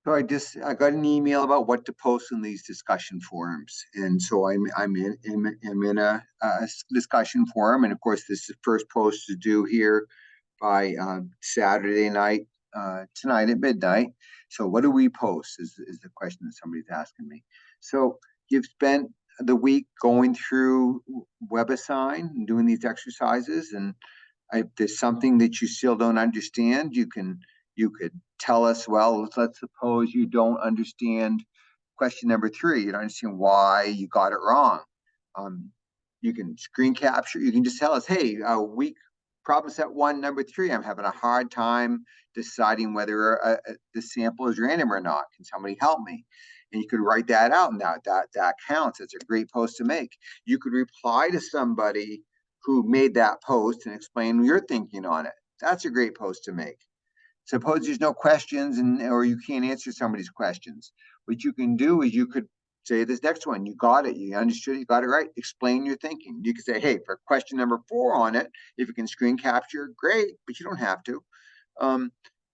So I got an email about what to post in these discussion forums, and so I'm in a discussion forum, and of course this is the first post to do here by Saturday night, tonight at midnight. So what do we post is the question that somebody's asking me. So you've spent the week going through WebAssign and doing these exercises, and if there's something that you still don't understand, you could tell us, well, let's suppose you don't understand question number 3. You don't understand why you got it wrong. Um, you can screen capture. You can just tell us, hey, week problem set 1, number 3, I'm having a hard time deciding whether the sample is random or not. Can somebody help me? And you could write that out, and that counts. It's a great post to make. You could reply to somebody who made that post and explain your thinking on it. That's a great post to make. Suppose there's no questions or you can't answer somebody's questions. What you can do is you could say this next one, you got it, you understood, you got it right. Explain your thinking. You could say, hey, for question number 4 on it, if you can screen capture, great, but you don't have to.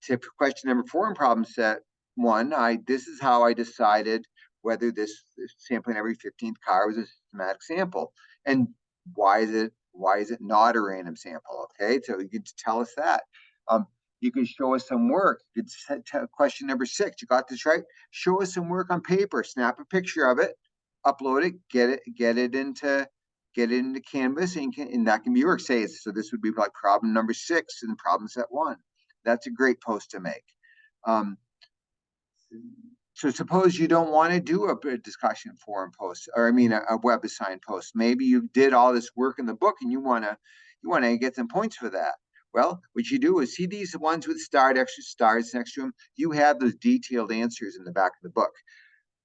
Say for question number 4 in problem set 1, this is how I decided whether this sampling every 15th car was a systematic sample, and why is it not a random sample? Okay, so you can tell us that. You can show us some work. You could question number 6. You got this right? Show us some work on paper. Snap a picture of it, upload it, get it into Canvas, and that can be your work. Say so. This would be like problem number 6 in problem set 1. That's a great post to make. So suppose you don't want to do a discussion forum post, or I mean a WebAssign post. Maybe you did all this work in the book and you wanna get some points for that. Well, what you do is see these ones with extra stars next to them. You have those detailed answers in the back of the book.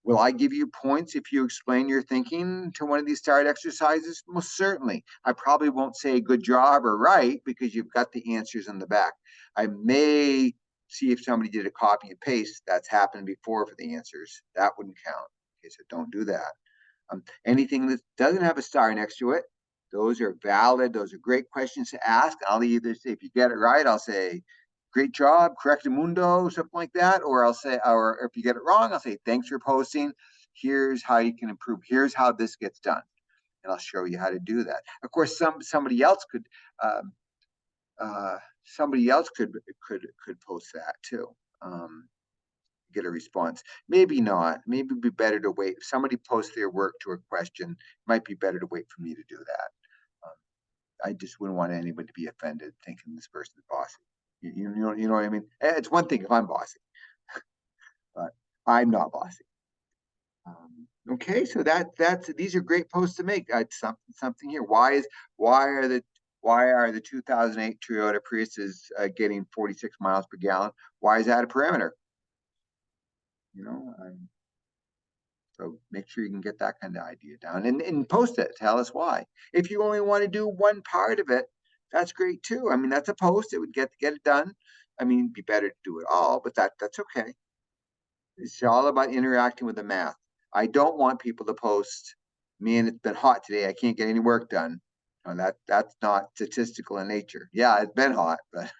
Will I give you points if you explain your thinking to one of these starred exercises? Most certainly. I probably won't say good job or right because you've got the answers in the back. I may see if somebody did a copy and paste. That's happened before for the answers. That wouldn't count. Okay, so don't do that. Anything that doesn't have a star next to it, those are valid. Those are great questions to ask. I'll either say, if you get it right, I'll say, great job, correctamundo, something like that. Or I'll say, or if you get it wrong, I'll say, thanks for posting. Here's how you can improve. Here's how this gets done. And I'll show you how to do that. Of course, somebody else could post that too. Get a response. Maybe not. Maybe it'd be better to wait. If somebody posts their work to a question, it might be better to wait for me to do that. I just wouldn't want anybody to be offended thinking this person's bossy. You know what I mean? It's one thing if I'm bossy, but I'm not bossy. Okay, so that's these are great posts to make. Something here. Why are the 2008 Toyota Priuses getting 46 miles per gallon? Why is that a parameter? You know, so make sure you can get that kind of idea down and post it. Tell us why. If you only want to do one part of it, that's great too. I mean, that's a post. It would get it done. I mean, it'd be better to do it all, but that's okay. It's all about interacting with the math. I don't want people to post, man, it's been hot today. I can't get any work done. No, that's not statistical in nature. Yeah, it's been hot, but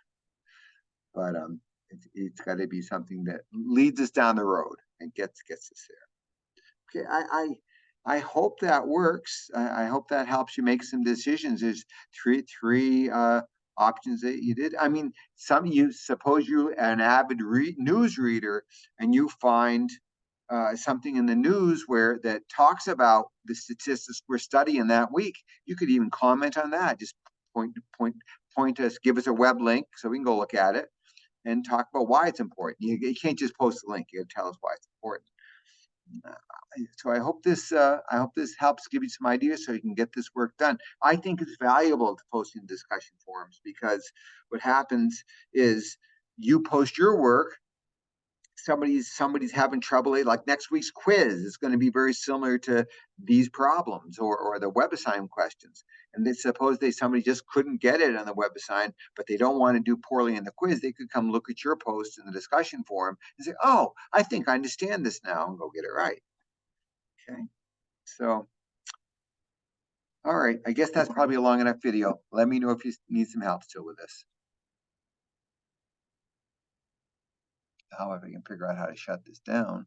it's got to be something that leads us down the road and gets us there. Okay, I hope that works. I hope that helps you make some decisions. There's three options that you did. I mean, suppose you're an avid news reader and you find something in the news where that talks about the statistics we're studying that week. You could even comment on that. Just point us, give us a web link so we can go look at it and talk about why it's important. You can't just post a link. You got to tell us why it's important. So I hope this helps give you some ideas so you can get this work done. I think it's valuable to post in discussion forums because what happens is you post your work, somebody's having trouble, like next week's quiz is going to be very similar to these problems or the WebAssign questions. And they suppose somebody just couldn't get it on the WebAssign, but they don't want to do poorly in the quiz. They could come look at your post in the discussion forum and say, oh, I think I understand this now, and go get it right. Okay. So, all right. I guess that's probably a long enough video. Let me know if you need some help still with this. how if I can figure out how to shut this down.